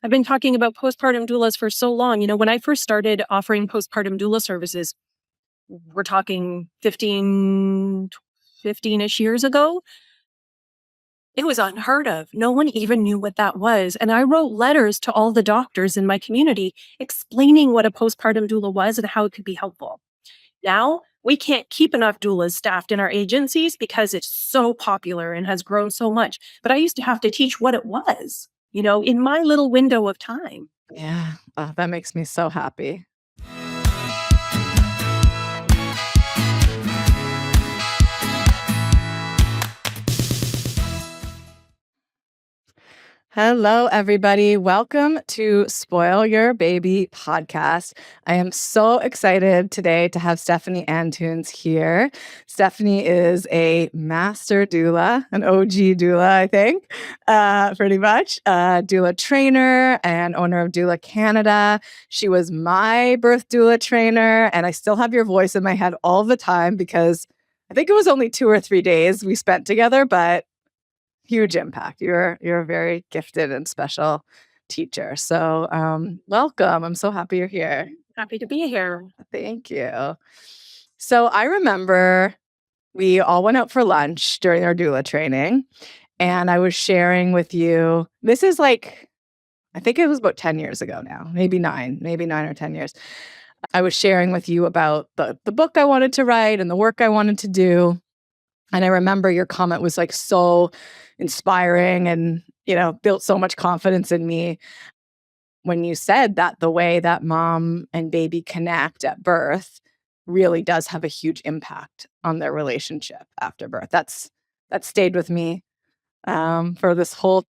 I've been talking about postpartum doulas for so long. When I first started offering postpartum doula services, we're talking 15-ish years ago. It was unheard of. No one even knew what that was. And I wrote letters to all the doctors in my community explaining what a postpartum doula was and how it could be helpful. Now, we can't keep enough doulas staffed in our agencies because it's so popular and has grown so much. But I used to have to teach what it was, in my little window of time. Yeah. Oh, that makes me so happy. Hello, everybody. Welcome to Spoil Your Baby podcast. I am so excited today to have Stefanie Antunes here. Stefanie is a master doula, an OG doula, I think, pretty much. Doula trainer and owner of Doula Canada. She was my birth doula trainer, and I still have your voice in my head all the time because I think it was only 2 or 3 days we spent together, but huge impact. You're a very gifted and special teacher. So welcome. I'm so happy you're here. Happy to be here. Thank you. So I remember we all went out for lunch during our doula training, and I was sharing with you, this is like, I think it was about 10 years ago now, maybe 9 or 10 years. I was sharing with you about the book I wanted to write and the work I wanted to do. And I remember your comment was like so inspiring and, built so much confidence in me when you said that the way that mom and baby connect at birth really does have a huge impact on their relationship after birth. That stayed with me for this whole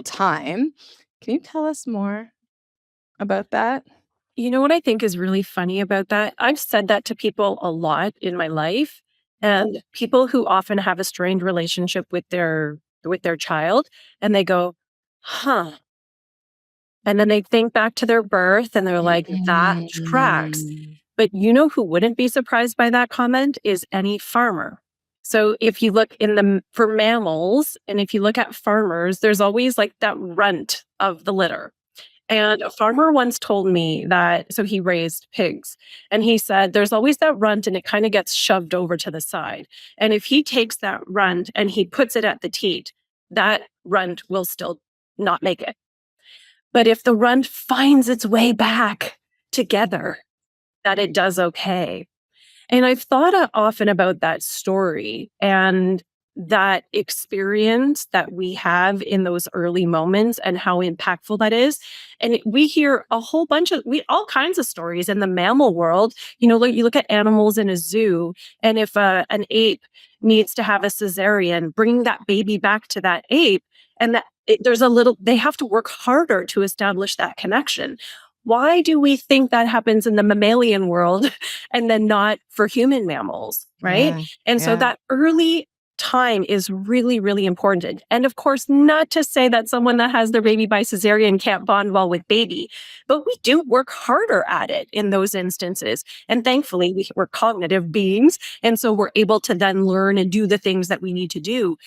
time. Can you tell us more about that? You know what I think is really funny about that? I've said that to people a lot in my life, and people who often have a strained relationship with their child, and they go, "Huh." And then they think back to their birth and they're like, "That tracks." But who wouldn't be surprised by that comment is any farmer. So if you look for mammals, and if you look at farmers, there's always like that runt of the litter. And a farmer once told me that, so he raised pigs, and he said there's always that runt and it kind of gets shoved over to the side. And if he takes that runt and he puts it at the teat, that runt will still not make it. But if the runt finds its way back together, that it does okay. And I've thought often about that story and that experience that we have in those early moments and how impactful that is. And we hear a whole bunch of all kinds of stories in the mammal world. You look at animals in a zoo, and if an ape needs to have a cesarean, bring that baby back to that ape, and they have to work harder to establish that connection. Why do we think that happens in the mammalian world and then not for human mammals, right? Yeah, And so that early time is really, really important. And of course, not to say that someone that has their baby by cesarean can't bond well with baby, but we do work harder at it in those instances. And thankfully, we're cognitive beings. And so we're able to then learn and do the things that we need to do.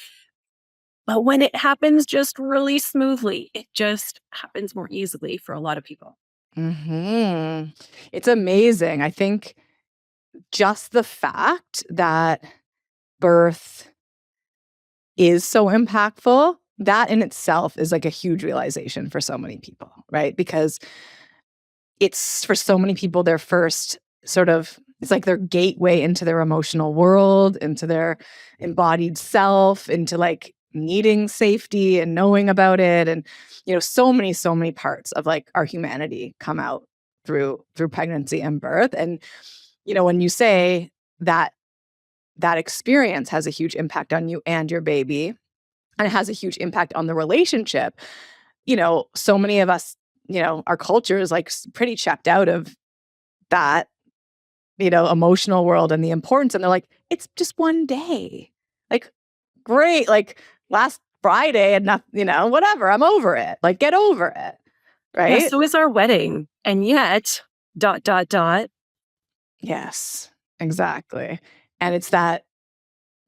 But when it happens just really smoothly, it just happens more easily for a lot of people. It's amazing. I think just the fact that birth is so impactful, that in itself is like a huge realization for so many people, right? Because it's for so many people their first it's like their gateway into their emotional world, into their embodied self, into like needing safety and knowing about it. And, so many parts of like our humanity come out through pregnancy and birth. And, when you say that experience has a huge impact on you and your baby, and it has a huge impact on the relationship, so many of us, our culture is like pretty checked out of that, emotional world and the importance. And they're like, it's just one day. Like, great. Like last Friday and not, whatever, I'm over it. Like, get over it. Right. Yeah, so is our wedding. And yet, ... Yes, exactly. And it's that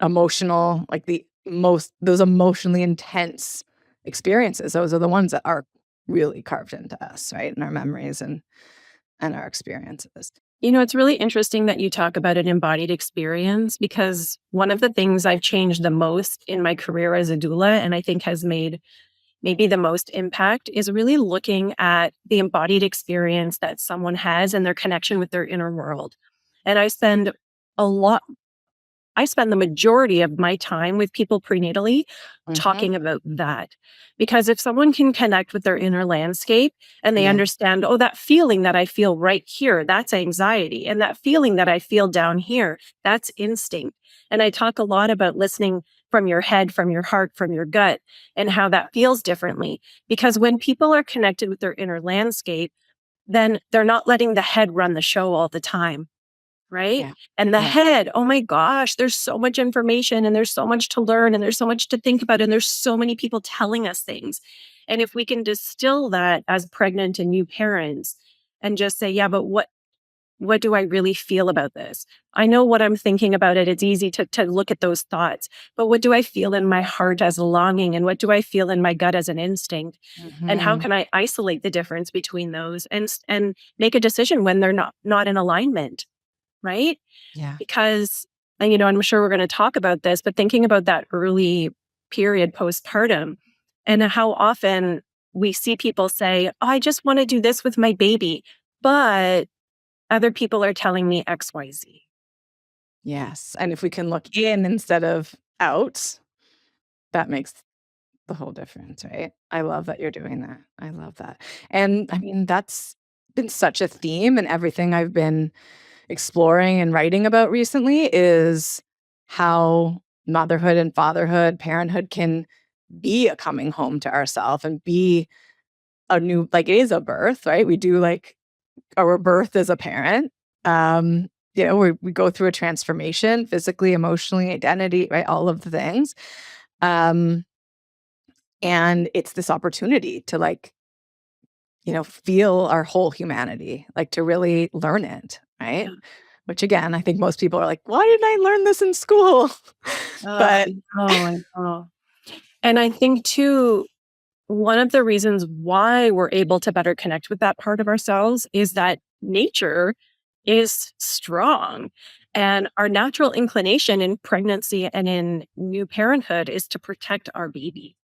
emotional, like those emotionally intense experiences. Those are the ones that are really carved into us, right? In our memories and our experiences. It's really interesting that you talk about an embodied experience because one of the things I've changed the most in my career as a doula, and I think has made maybe the most impact, is really looking at the embodied experience that someone has and their connection with their inner world. And a lot I spend the majority of my time with people prenatally Mhm. talking about that. Because if someone can connect with their inner landscape and they Yeah. understand, oh, that feeling that I feel right here, that's anxiety. And that feeling that I feel down here, that's instinct. And I talk a lot about listening from your head, from your heart, from your gut, and how that feels differently. Because when people are connected with their inner landscape, then they're not letting the head run the show all the time. Right? Yeah. And the Yeah. head, oh my gosh, there's so much information and there's so much to learn and there's so much to think about and there's so many people telling us things. And if we can distill that as pregnant and new parents and just say, yeah, but what do I really feel about this? I know what I'm thinking about it. It's easy to look at those thoughts, but what do I feel in my heart as a longing? And what do I feel in my gut as an instinct? And how Mhm. can I isolate the difference between those and make a decision when they're not in alignment? Right? Yeah. Because, and I'm sure we're going to talk about this, but thinking about that early period postpartum and how often we see people say, oh, I just want to do this with my baby, but other people are telling me XYZ. Yes. And if we can look in instead of out, that makes the whole difference, right? I love that you're doing that. I love that. And I mean, that's been such a theme in everything I've been exploring and writing about recently is how motherhood and fatherhood, parenthood can be a coming home to ourselves and be a new, like it is a birth, right? We do like our birth as a parent. We go through a transformation physically, emotionally, identity, right? All of the things. Um, and it's this opportunity to like, feel our whole humanity, like to really learn it, right? Yeah. Which again, I think most people are like, why didn't I learn this in school? But I know. And I think too, one of the reasons why we're able to better connect with that part of ourselves is that nature is strong. And our natural inclination in pregnancy and in new parenthood is to protect our baby.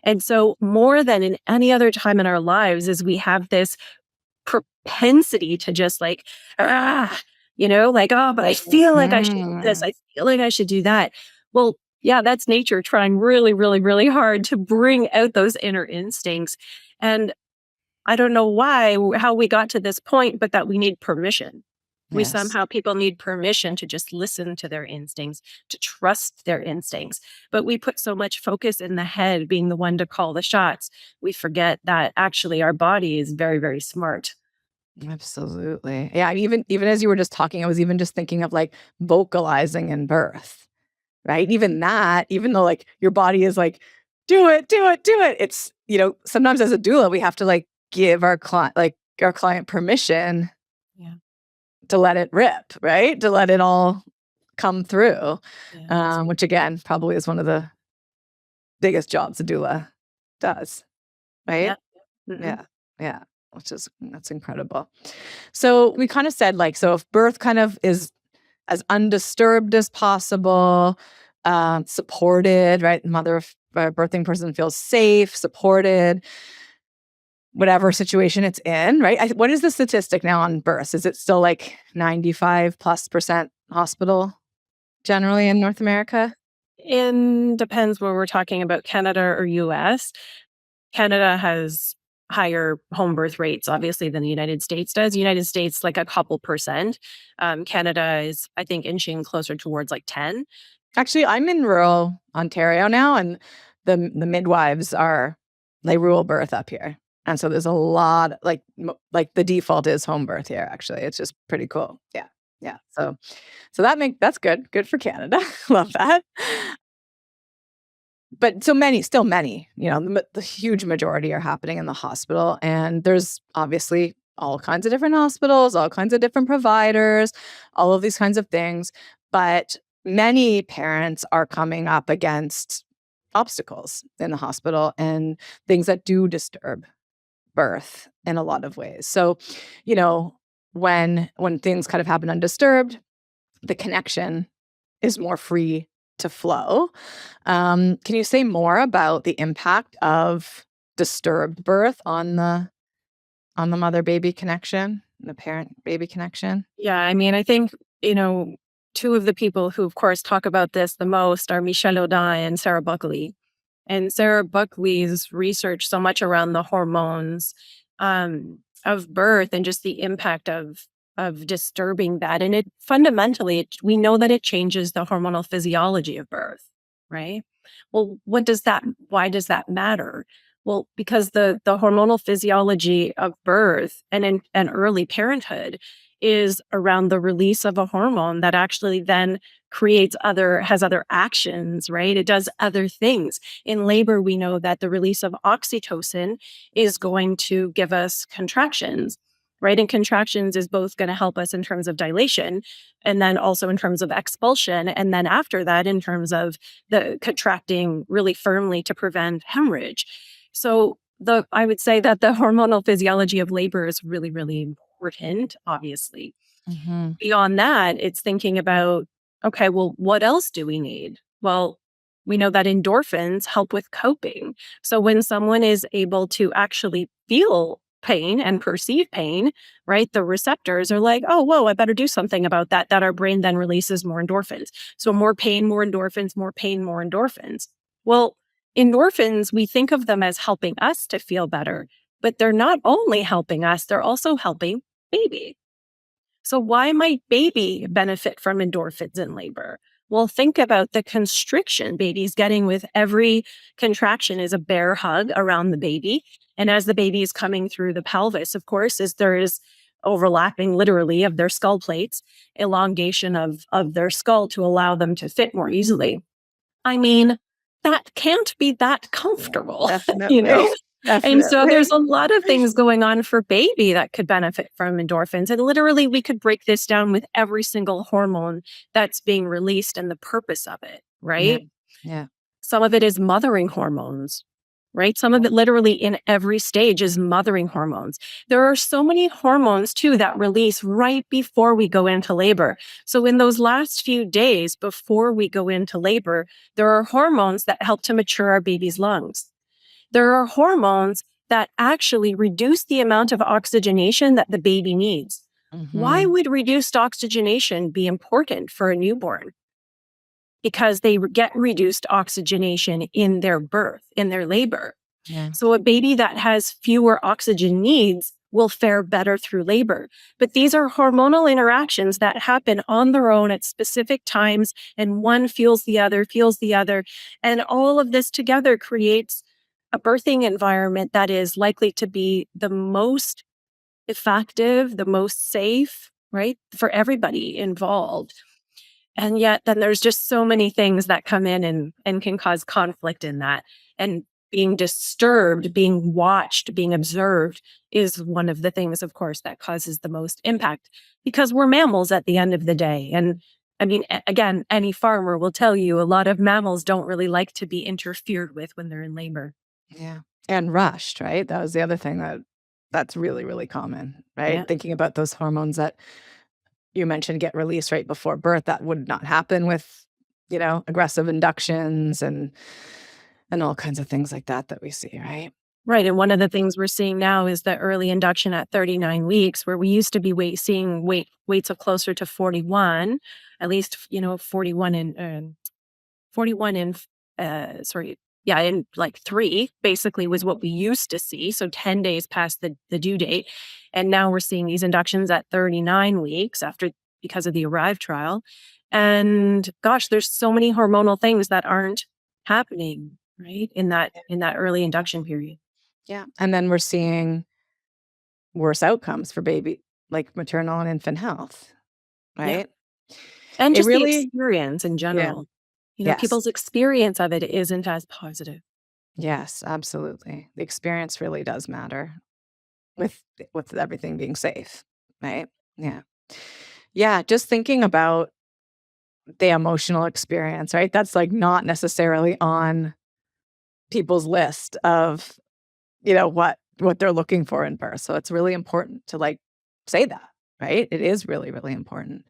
And so, more than in any other time in our lives, is we have this propensity to just like, like, oh, but I feel like I should do this. Mhm. I feel like I should do that. Well, yeah, that's nature trying really, really, really hard to bring out those inner instincts. And I don't know how we got to this point, but that we need permission. Yes, People need permission to just listen to their instincts, to trust their instincts. But we put so much focus in the head being the one to call the shots. We forget that actually our body is very, very smart. absolutely. Yeah, even as you were just talking, I was even just thinking of like vocalizing in birth, right? Even that, even though like your body is like, do it, do it, do it. It's, sometimes as a doula, we have to like give our client permission Yeah. to let it rip, right? To let it all come through. Yeah. It's Which again, probably is one of the biggest jobs a doula does, right? yeah. Mm-mm. Yeah. Yeah. That's incredible. So we kind of said like, so if birth kind of is as undisturbed as possible, supported, right? Birthing person feels safe, supported, whatever situation it's in, right? What is the statistic now on births? Is it still like 95+% hospital generally in North America? And depends where we're talking about Canada or US. Canada has higher home birth rates, obviously, than the United States does. United States, like a couple percent. Canada is, I think, inching closer towards like 10. Actually, I'm in rural Ontario now, and the midwives they rule birth up here, and so there's a lot like the default is home birth here. Actually, it's just pretty cool. Yeah, yeah. So that's good for Canada. Love that. But still many, the huge majority are happening in the hospital, and there's obviously all kinds of different hospitals, all kinds of different providers, all of these kinds of things. But many parents are coming up against obstacles in the hospital and things that do disturb. birth in a lot of ways. So, you know, when things kind of happen undisturbed, the connection is more free to flow. Can you say more about the impact of disturbed birth on the mother-baby connection, the parent-baby connection? Yeah, I mean, I think, you know, two of the people who, of course, talk about this the most are Michelle Audin and Sarah Buckley. And Sarah Buckley's research so much around the hormones of birth and just the impact of disturbing that. And it fundamentally, we know that it changes the hormonal physiology of birth, right? Well, why does that matter? Well, because the hormonal physiology of birth and early parenthood is around the release of a hormone that actually then has other actions, right? It does other things. In labor, we know that the release of oxytocin is going to give us contractions, right? And contractions is both going to help us in terms of dilation and then also in terms of expulsion. And then after that, in terms of the contracting really firmly to prevent hemorrhage. So I would say that the hormonal physiology of labor is really, really important, obviously. Mhm. Beyond that, it's thinking about, okay, well, what else do we need? Well, we know that endorphins help with coping. So when someone is able to actually feel pain and perceive pain, right, the receptors are like, oh, whoa, I better do something about that, that our brain then releases more endorphins. So more pain, more endorphins, more pain, more endorphins. Well, endorphins, we think of them as helping us to feel better, but they're not only helping us, they're also helping baby. So why might baby benefit from endorphins in labor? Well, think about the constriction baby's getting with every contraction is a bear hug around the baby. And as the baby is coming through the pelvis, of course, as there is overlapping literally of their skull plates, elongation of their skull to allow them to fit more easily. I mean, that can't be that comfortable, you Definitely. know? And so there's Definitely. a lot of things going on for baby that could benefit from endorphins. And literally, we could break this down with every single hormone that's being released and the purpose of it, Yeah. right? Yeah. Some of it is mothering hormones, right? Some of it literally in every stage is mothering hormones. There are so many hormones too that release right before we go into labor. So in those last few days before we go into labor, there are hormones that help to mature our baby's lungs. There are hormones that actually reduce the amount of oxygenation that the baby needs. Why Mhm. would reduced oxygenation be important for a newborn? Because they get reduced oxygenation in their birth, in their labor. Yeah. So a baby that has fewer oxygen needs will fare better through labor. But these are hormonal interactions that happen on their own at specific times, and one fuels the other, fuels the other. And all of this together creates a birthing environment that is likely to be the most effective, the most safe, right, for everybody involved. And yet then there's just so many things that come in and can cause conflict in that. And being disturbed, being watched, being observed is one of the things, of course, that causes the most impact because we're mammals at the end of the day. And I mean, again, any farmer will tell you a lot of mammals don't really like to be interfered with when they're in labor. Yeah. And rushed, right? That was the other thing that's really, really common, right? Yeah. Thinking about those hormones that you mentioned get released right before birth, that would not happen with, aggressive inductions and all kinds of things like that that we see, right? Right. And one of the things we're seeing now is the early induction at 39 weeks, where we used to be seeing weights of closer to 41, at least, 41 and 41 in, sorry, yeah, in like 3 basically was what we used to see. So 10 days past the due date. And now we're seeing these inductions at 39 weeks because of the ARRIVE trial. And gosh, there's so many hormonal things that aren't happening, right? In that early induction period. Yeah. And then we're seeing worse outcomes for baby, like maternal and infant health, Yeah. right? And It just the really, experience in yeah. general. Yes. People's experience of it isn't as positive. Yes, absolutely. The experience really does matter with everything being safe, right? Yeah. Yeah, just thinking about the emotional experience, right? That's like not necessarily on people's list of, what what they're looking for in birth. So it's really important to like say that, right? It is really, really important.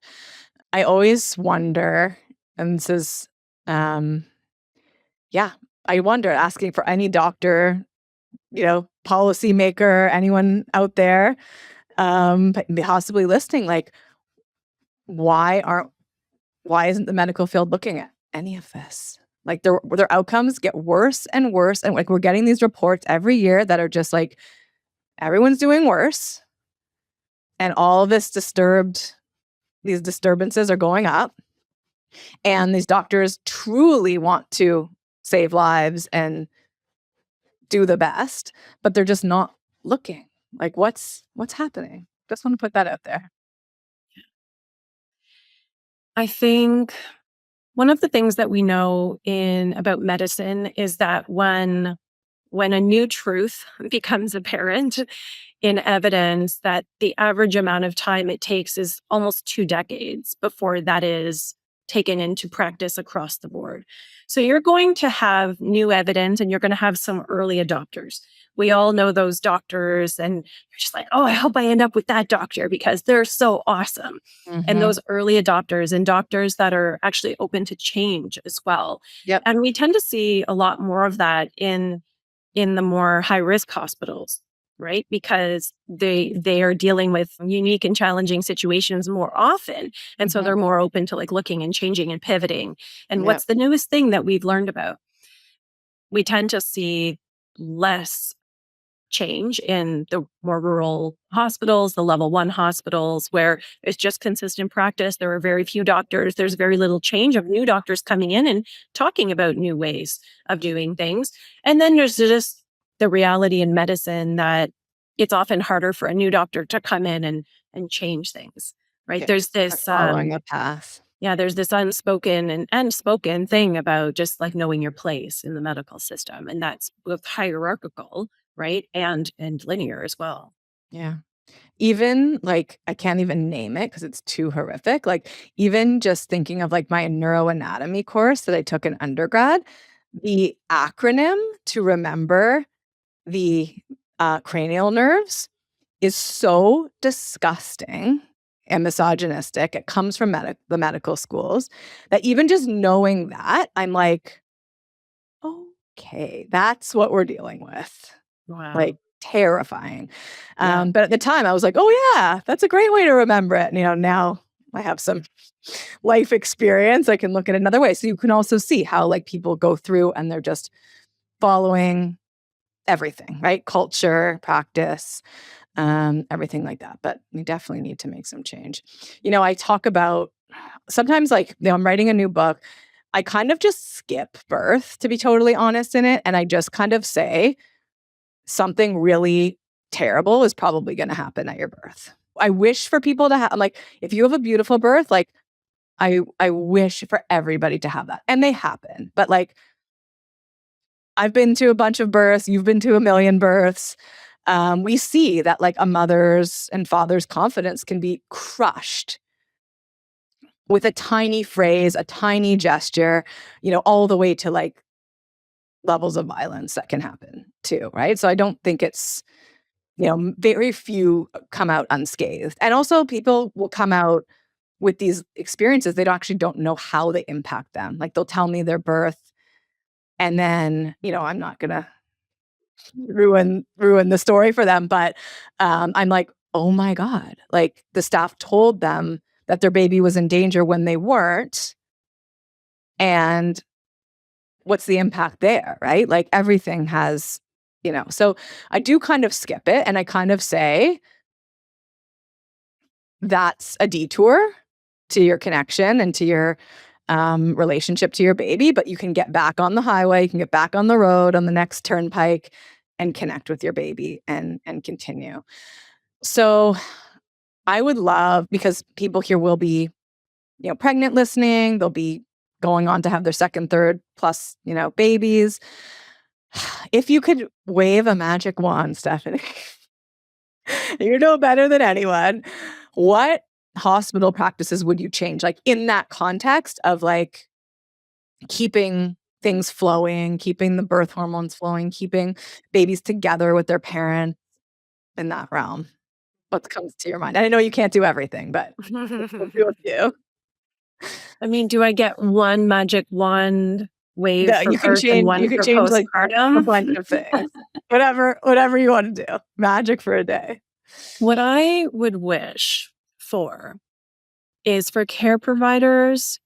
I always wonder, and this is, yeah, I wonder, asking for any doctor, policymaker, anyone out there, possibly listening, like, why isn't the medical field looking at any of this? Like their outcomes get worse and worse. And like we're getting these reports every year that are just like everyone's doing worse. And all of these disturbances are going up. And these doctors truly want to save lives and do the best, but they're just not looking. Like what's happening? Just want to put that out there. I think one of the things that we know in about medicine is that when a new truth becomes apparent in evidence, that the average amount of time it takes is almost 2 decades before that is taken into practice across the board. So you're going to have new evidence and you're going to have some early adopters. We all know those doctors and you're just like, oh, I hope I end up with that doctor because they're so awesome. And Mhm. those early adopters and doctors that are actually open to change as well. Yep. And we tend to see a lot more of that in the more high risk hospitals, right? Because they are dealing with unique and challenging situations more often. And so Mhm. they're more open to like looking and changing and pivoting. And Yep. what's the newest thing that we've learned about? We tend to see less change in the more rural hospitals, the level 1 hospitals, where it's just consistent practice. There are very few doctors. There's very little change of new doctors coming in and talking about new ways of doing things. And then there's just the reality in medicine that it's often harder for a new doctor to come in and change things, right? Yeah. There's Like this following a path. yeah, there's this unspoken and spoken thing about just like knowing your place in the medical system. And that's both hierarchical, right? And linear as well. Yeah. Even like I can't even name it because it's too horrific. Like even just thinking of like my neuroanatomy course that I took in undergrad, the acronym to remember the cranial nerves is so disgusting and misogynistic. It comes from the medical schools that even just knowing that, I'm like, okay, that's what we're dealing with. Wow. Like, terrifying. Yeah. But at the time, I was like, "Oh, yeah, that's a great way to remember it." And, now I have some life experience, I can look at it another way. So you can also see how, like, people go through and they're just following everything, right? Culture, practice, everything like that. But we definitely need to make some change. I talk about sometimes, like, I'm writing a new book. I kind of just skip birth, to be totally honest, in it, and I just kind of say, something really terrible is probably gonna happen at your birth. I wish for people to have like, if you have a beautiful birth, like, I wish for everybody to have that, and they happen, but, like, I've been to a bunch of births, you've been to a million births. We see that, like, a mother's and father's confidence can be crushed with a tiny phrase, a tiny gesture, all the way to, like, levels of violence that can happen too, right? So I don't think it's very few come out unscathed. And also people will come out with these experiences, they don't know how they impact them. Like they'll tell me their birth and then, I'm not gonna ruin the story for them, but I'm like, oh my God. Like the staff told them that their baby was in danger when they weren't. And what's the impact there, right? Like everything has, so I do kind of skip it and I kind of say, that's a detour to your connection and to your relationship to your baby, but you can get back on the highway, you can get back on the road on the next turnpike and connect with your baby and continue. So I would love, because people here will be, pregnant listening, they'll be going on to have their second, third plus, babies. If you could wave a magic wand, Stephanie, you know better than anyone. What hospital practices would you change? Like in that context of like keeping things flowing, keeping the birth hormones flowing, keeping babies together with their parents. in that realm? What comes to your mind? And I know you can't do everything, but we'll do a few. I mean, do I get one magic wand wave Yeah, for birth and you one could for change, like, a postpartum? bunch of things. Whatever you wanna do. Magic for a day. What I would wish for is for care providers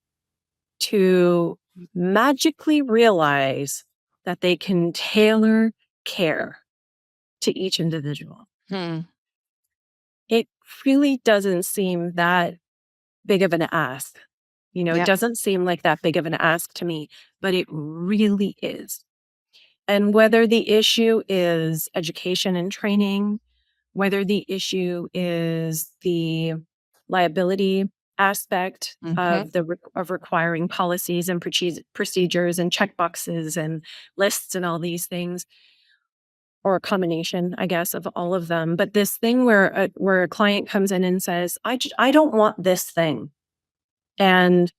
to magically realize that they can tailor care to each individual. Hmm. It really doesn't seem that big of an ask. It Yeah. doesn't seem like that big of an ask to me, but it really is. And whether the issue is education and training, whether the issue is the liability aspect Mhm. of of requiring policies and procedures and checkboxes and lists and all these things, or a combination, I guess, of all of them. But this thing where a client comes in and says, I don't want this thing," and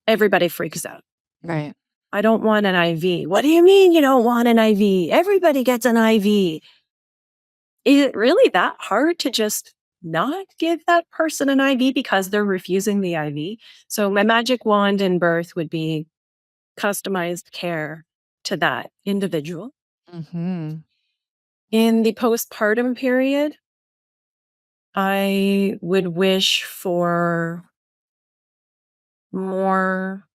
everybody freaks out. Right. "I don't want an IV." "What do you mean you don't want an IV? Everybody gets an IV." Is it really that hard to just not give that person an IV because they're refusing the IV? So my magic wand in birth would be customized care to that individual. Mhm. In the postpartum period, I would wish for more,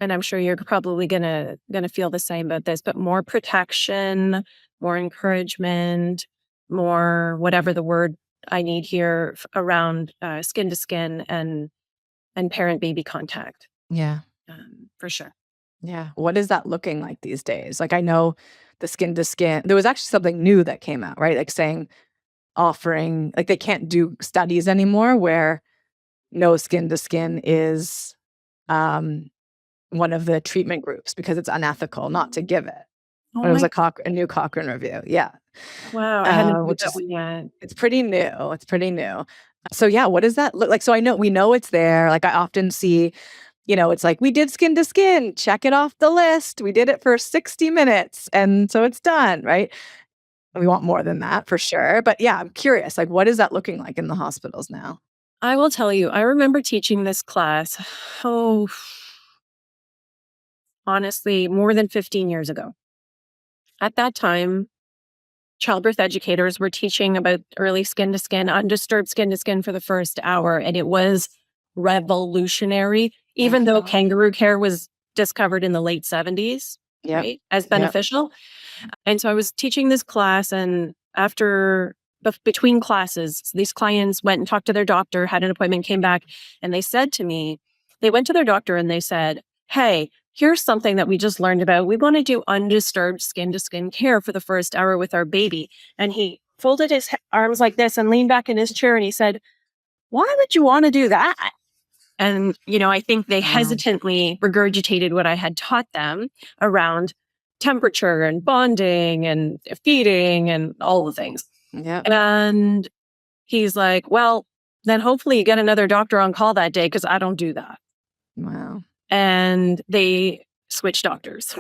and I'm sure you're probably gonna feel the same about this, but more protection, more encouragement, more whatever the word I need here around skin to skin and parent baby contact, Yeah. for sure. Yeah. What is that looking like these days? Like, I know the skin to skin there was actually something new that came out, right? Like, saying offering like, they can't do studies anymore where no skin to skin is, um, one of the treatment groups because it's unethical not to give it. Oh It was my, a new Cochrane review. Yeah. wow! I hadn't heard Which that is one yet. it's pretty new. It's pretty new. So, yeah, what does that look like? So we know it's there. Like, I often see, it's like, "We did skin to skin, check it off the list. We did it for 60 minutes, and so it's done," right? We want more than that for sure. But, yeah, I'm curious, like, what is that looking like in the hospitals now? I will tell you, I remember teaching this class, oh, honestly, more than 15 years ago. At that time, childbirth educators were teaching about early skin to skin, undisturbed skin to skin for the first hour, and it was revolutionary, even though Mhm. kangaroo care was discovered in the late 70s, Yep. right, as Yep. beneficial. And so I was teaching this class, and between classes, these clients went and talked to their doctor, had an appointment, came back, and they said to me, they went to their doctor and they said, "Hey, here's something that we just learned about. We want to do undisturbed skin to skin care for the first hour with our baby." And he folded his arms like this and leaned back in his chair and he said, "Why would you want to do that?" And, I think they Wow. hesitantly regurgitated what I had taught them around temperature and bonding and feeding and all the things. Yep. And he's like, "Well, then hopefully you get another doctor on call that day because I don't do that." Wow. And they switched doctors.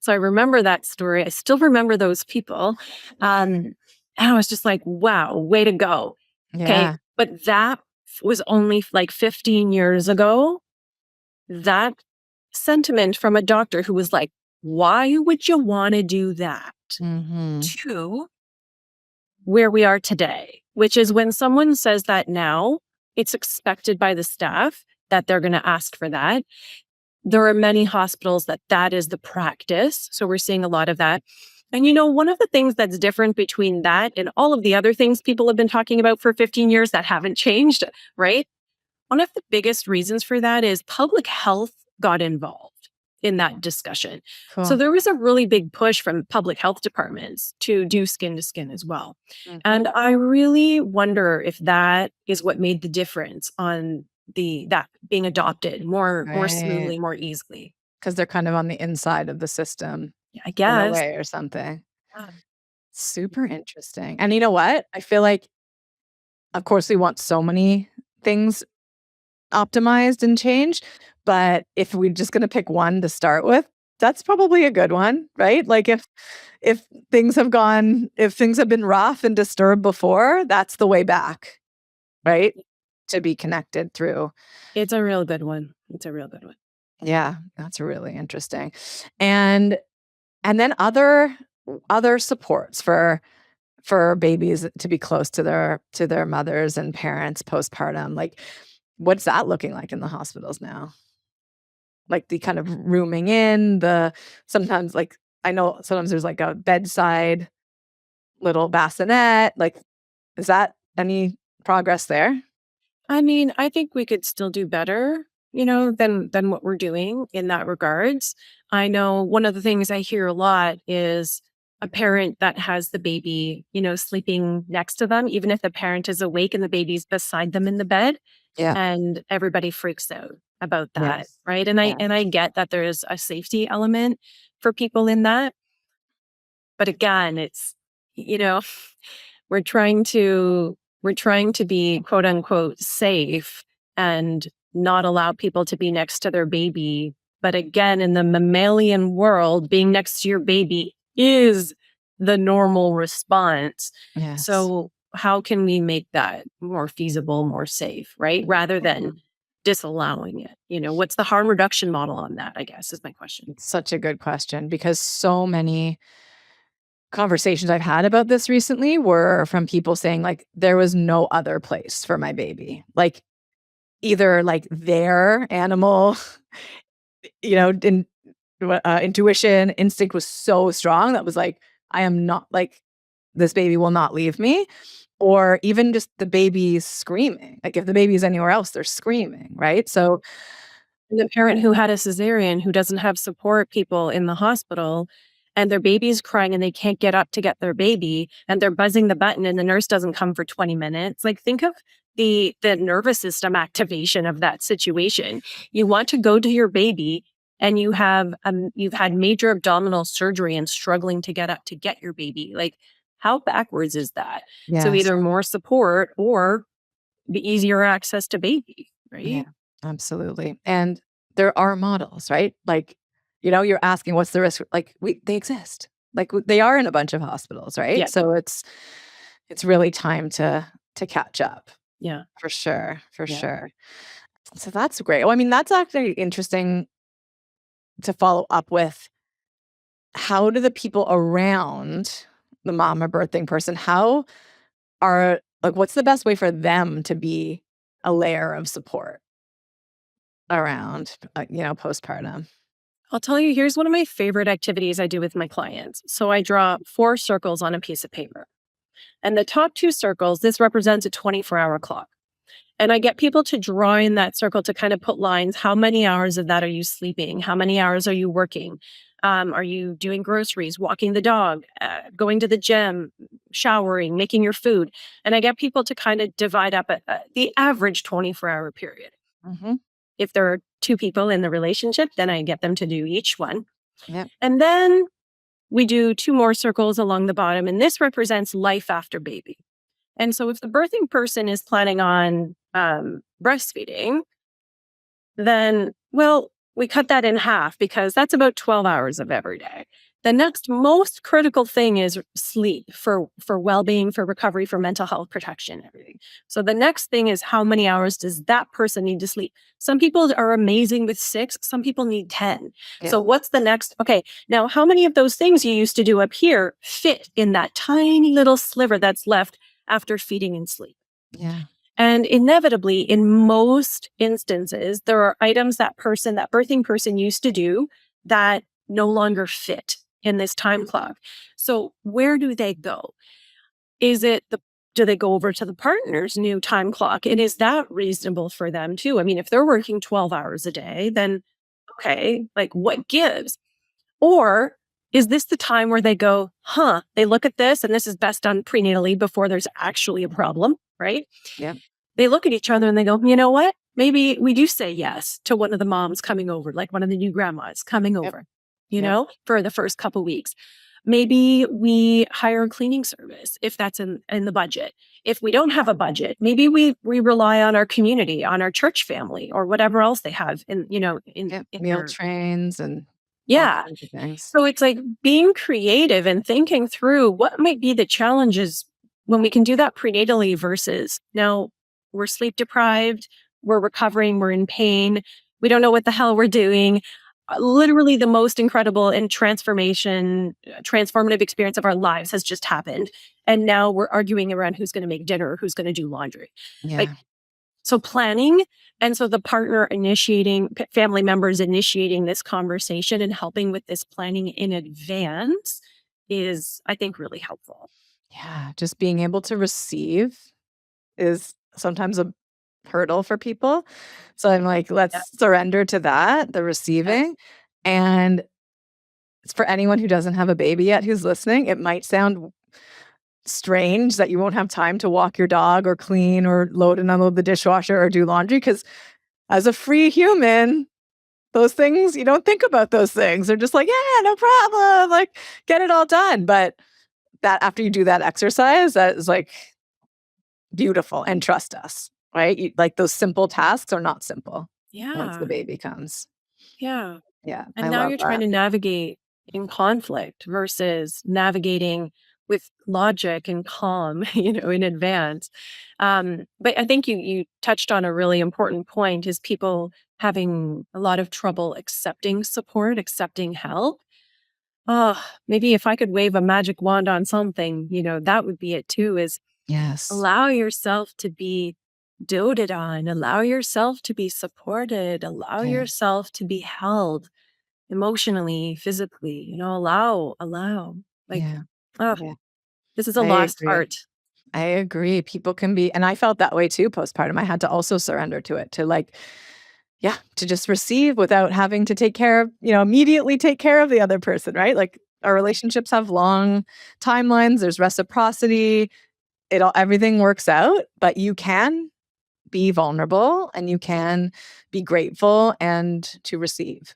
So I remember that story. I still remember those people. And I was just like, wow, way to go. Okay. Yeah. But that was only like 15 years ago. That sentiment from a doctor who was like, "Why would you want to do that?" Mhm. To where we are today, which is when someone says that now, it's expected by the staff that they're going to ask for that. There are many hospitals that is the practice. So we're seeing a lot of that. And one of the things that's different between that and all of the other things people have been talking about for 15 years that haven't changed, right? One of the biggest reasons for that is public health got involved in that discussion. So Cool. there was a really big push from public health departments to do skin to skin as well. Mhm. And I really wonder if that is what made the difference on that being adopted more Right. smoothly, more easily. 'Cause they're kind of on the inside of the system I in a guess. way or something. Yeah. Super interesting. And you know what? I feel like, of course, we want so many things optimized and changed, but if we're just gonna pick one to start with, that's probably a good one, right? Like if things have been rough and disturbed before, that's the way back, right? To be connected through. It's a real good one. It's a real good one. Yeah, that's really interesting. And then other supports for babies to be close to their mothers and parents postpartum. Like, what's that looking like in the hospitals now? Like the kind of rooming in, the sometimes like I know sometimes there's like a bedside little bassinet. Like, is that any progress there? I mean, I think we could still do better, than what we're doing in that regards. I know one of the things I hear a lot is a parent that has the baby, sleeping next to them, even if the parent is awake and the baby's beside them in the bed, Yeah. and everybody freaks out about that, Yes. right? And I Yeah. and I get that there's a safety element for people in that, but again, it's you know, we're trying to be quote unquote safe and not allow people to be next to their baby. But again, in the mammalian world, being next to your baby is the normal response. Yes. So how can we make that more feasible, more safe, right? Rather than Mhm. disallowing it. What's the harm reduction model on that, I guess, is my question. It's such a good question because so many conversations I've had about this recently were from people saying like there was no other place for my baby. Like either like their animal, in intuition, instinct was so strong that was like, I am not like this baby will not leave me. Or even just the baby's screaming. Like if the baby's anywhere else, they're screaming, right? So And the parent who had a cesarean who doesn't have support people in the hospital and their baby's crying and they can't get up to get their baby and they're buzzing the button and the nurse doesn't come for 20 minutes. Like think of the nervous system activation of that situation. You want to go to your baby and you've had major abdominal surgery and struggling to get up to get your baby. Like how backwards is that? So yes. either more support or the easier access to baby, Yeah, right? absolutely. And there are models, right? Like, you're asking what's the risk? Like they exist. Like they are in a bunch of hospitals, right? Yeah. So it's really time to catch up. Yeah. For sure, for Yeah. sure. So that's great. Well, I mean, that's actually interesting to follow up with. How do the people around the mom or birthing person, how are like what's the best way for them to be a layer of support around, postpartum? I'll tell you, here's one of my favorite activities I do with my clients. So I draw 4 circles on a piece of paper. And the top 2 circles, this represents a 24-hour clock. And I get people to draw in that circle to kind of put lines. How many hours of that are you sleeping? How many hours are you working? Are you doing groceries, walking the dog, going to the gym, showering, making your food? And I get people to kind of divide up the average 24-hour period. Mhm. If there are 2 people in the relationship, then I get them to do each one. Yep. And then we do 2 more circles along the bottom, and this represents life after baby. And so if the birthing person is planning on breastfeeding, then, well, we cut that in half because that's about 12 hours of every day. The next most critical thing is sleep for well-being, for recovery, for mental health protection, everything. So the next thing is how many hours does that person need to sleep? Some people are amazing with 6, some people need 10. Yeah. So what's the next? Okay, now how many of those things you used to do up here fit in that tiny little sliver that's left after feeding and sleep? Yeah. And inevitably, in most instances, there are items that birthing person used to do that no longer fit in this time clock. So where do they go? Do they go over to the partner's new time clock? And is that reasonable for them too? I mean, if they're working 12 hours a day, then okay, like what gives? Or is this the time where they go, they look at this and this is best done prenatally before there's actually a problem, right? Yep. They look at each other and they go, you know what? Maybe we do say yes to one of the moms coming over, like one of the new grandmas coming Yep. over, Yep. for the first couple weeks. Maybe we hire a cleaning service if that's in the budget. If we don't have a budget, maybe we rely on our community, on our church family, or whatever else they have in Yep. in Meal their trains and all Yeah. kinds of things. So it's like being creative and thinking through what might be the challenges when we can do that prenatally versus now we're sleep deprived, we're recovering, we're in pain, we don't know what the hell we're doing. Literally, the most incredible and transformative experience of our lives has just happened. And now we're arguing around who's going to make dinner or who's going to do laundry. Like, Yeah. so planning, and so the partner initiating, family members initiating this conversation and helping with this planning in advance is, I think, really helpful. Yeah. Just being able to receive is sometimes a hurdle for people. So I'm like, Yeah. let's surrender to that, the Yes. receiving. And for anyone who doesn't have a baby yet who's listening, it might sound strange that you won't have time to walk your dog or clean or load and unload the dishwasher or do laundry because as a free human, those things, you don't think about those things. They're just like, yeah, no problem. Like, get it all done. But that after you do that exercise, that is like beautiful. And trust us, right? Like those simple tasks are not simple once the Yeah. baby comes. Yeah. Yeah, And I now love you're trying that. to navigate in conflict versus navigating with logic and calm, in advance. But I think you touched on a really important point is people having a lot of trouble accepting support, accepting help. Oh, maybe if I could wave a magic wand on something, that would be it too, is Yes. allow yourself to be doted on, allow yourself to be supported, allow Yeah. yourself to be held emotionally, physically, allow. Like, Yeah. oh, Yeah. this is a I lost agree. art. I agree. People can be and I felt that way too postpartum. I had to also surrender to it, to like, yeah, to just receive without having to take care of, immediately take care of the other person, right? Like our relationships have long timelines, there's reciprocity, everything works out, but you can be vulnerable and you can be grateful and to receive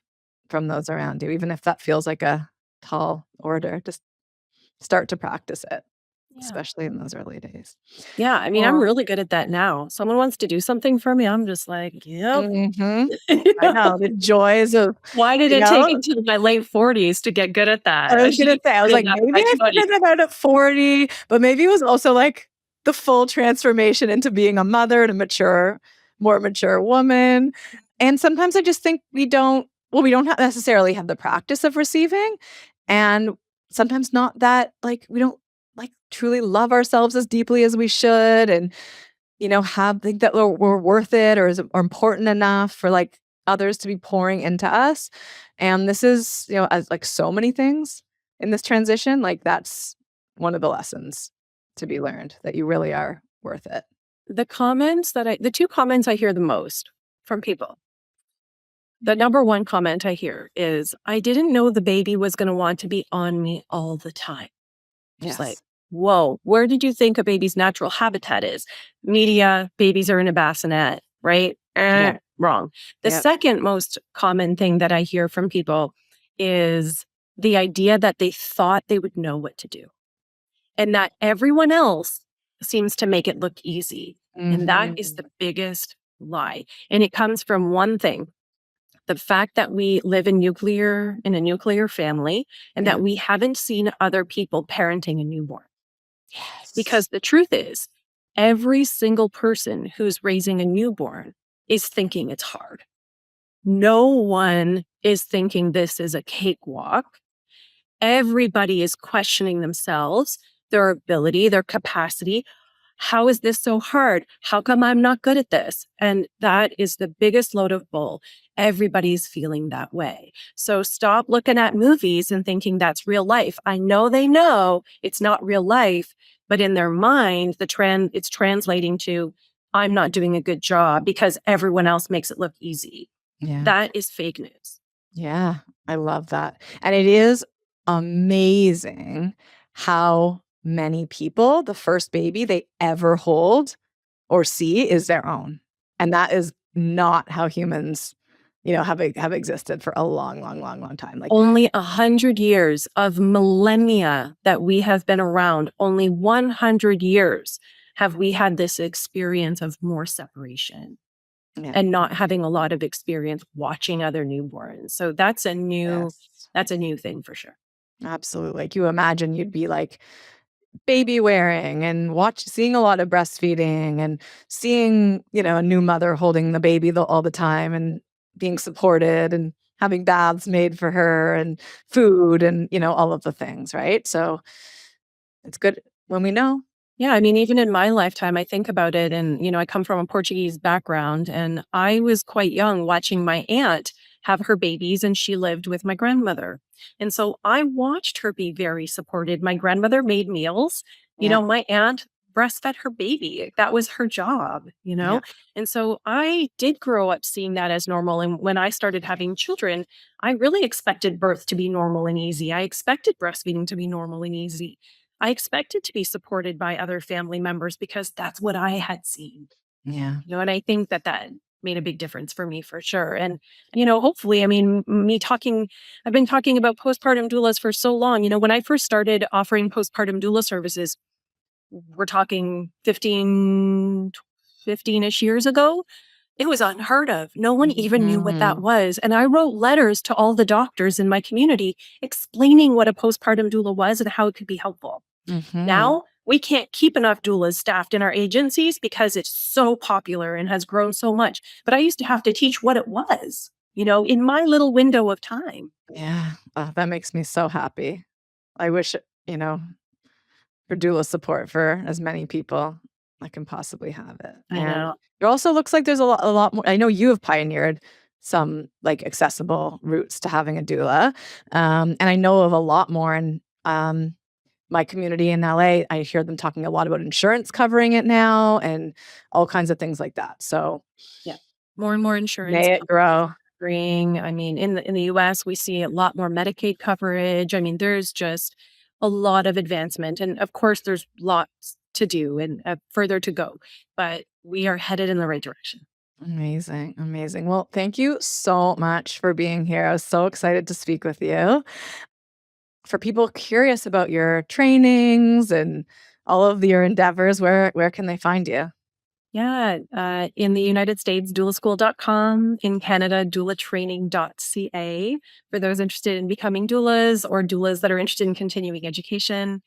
from those around you, even if that feels like a tall order. Just start to practice it, Yeah. especially in those early days. Yeah. I mean, I'm Well, really good at that now. Someone wants to do something for me. I'm just like, yep. mhm. You I know? know the joys of, Why did you it take know, until my late 40s to get good at I that? I was should gonna have say, I was started like, that in maybe my I 20s. figured it out at 40, but maybe it was also like the full transformation into being a mother and a more mature woman. And sometimes I just think we don't necessarily have the practice of receiving. And sometimes not that, like, we don't like truly love ourselves as deeply as we should. And have think that we're worth it or important enough for like others to be pouring into us. And this is, as like so many things in this transition, like that's one of the lessons to be learned that you really are worth it. The two comments I hear the most from people, the number one comment I hear is, I didn't know the baby was going to want to be on me all the time. Just like, Yes. whoa, where did you think a baby's natural habitat is? Media, babies are in a bassinet, right? Yeah. Wrong. The Yep. second most common thing that I hear from people is the idea that they thought they would know what to do and that everyone else seems to make it look easy. And that is Mhm. the biggest lie. And it comes from one thing, the fact that we live in a nuclear family and Yeah. that we haven't seen other people parenting a newborn. Yes. Because the truth is, every single person who's raising a newborn is thinking it's hard. No one is thinking this is a cakewalk. Everybody is questioning themselves, their ability, their capacity. How is this so hard? How come I'm not good at this? And that is the biggest load of bull. Everybody's feeling that way. So stop looking at movies and thinking that's real life. I know they know it's not real life, but in their mind, it's translating to, I'm not doing a good job because everyone else makes it look easy. Yeah. That is fake news. Yeah, I love that. And it is amazing how many people, the first baby they ever hold or see is their own. And that is not how humans, have existed for a long, long, long, long time. Like, Only 100 years of millennia that we have been around, only 100 years have we had this experience of more separation yeah, and not having a lot of experience watching other newborns. So that's yes. that's a new thing for sure. Absolutely. Like, you imagine you'd be like baby wearing and seeing a lot of breastfeeding and seeing, a new mother holding the baby all the time and being supported and having baths made for her and food and, all of the things, right? So it's good when we know. Yeah, I mean, even in my lifetime, I think about it and, I come from a Portuguese background and I was quite young watching my aunt have her babies and she lived with my grandmother. And so I watched her be very supported. My grandmother made meals. Yeah. My aunt breastfed her baby. That was her job. Yeah. And so I did grow up seeing that as normal. And when I started having children, I really expected birth to be normal and easy. I expected breastfeeding to be normal and easy. I expected to be supported by other family members because that's what I had seen, Yeah. and I think that that made a big difference for me for sure. And, hopefully, I mean, I've been talking about postpartum doulas for so long. When I first started offering postpartum doula services, we're talking 15-ish years ago. It was unheard of. No one even knew what that Mhm. was. And I wrote letters to all the doctors in my community explaining what a postpartum doula was and how it could be helpful. Mhm. Now, we can't keep enough doulas staffed in our agencies because it's so popular and has grown so much. But I used to have to teach what it was, in my little window of time. Yeah. Oh, that makes me so happy. I wish, you know, for doula support for as many people I can possibly have it. I And know. it also looks like there's a lot more. I know you have pioneered some like accessible routes to having a doula. And I know of a lot more in my community in LA. I hear them talking a lot about insurance covering it now and all kinds of things like that. So Yeah. More and more insurance may it companies grow. agreeing. I mean, in the US, we see a lot more Medicaid coverage. I mean, there's just a lot of advancement. And of course, there's lots to do and further to go, but we are headed in the right direction. Amazing. Amazing. Well, thank you so much for being here. I was so excited to speak with you. For people curious about your trainings and all of your endeavors, where can they find you? Yeah. In the United States, doulaschool.com. In Canada, doulatraining.ca. For those interested in becoming doulas or doulas that are interested in continuing education.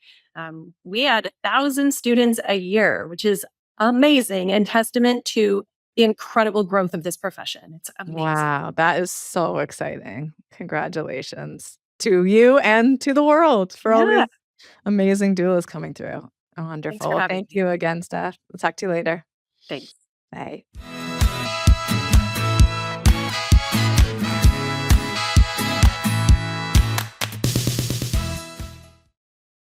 We add 1,000 students a year, which is amazing and testament to the incredible growth of this profession. It's amazing. Wow, that is so exciting. Congratulations to you and to the world for all Yeah. these amazing doulas coming through. Thanks Wonderful. for Well, having thank me. you again, Steph. I'll talk to you later. Thanks. Bye.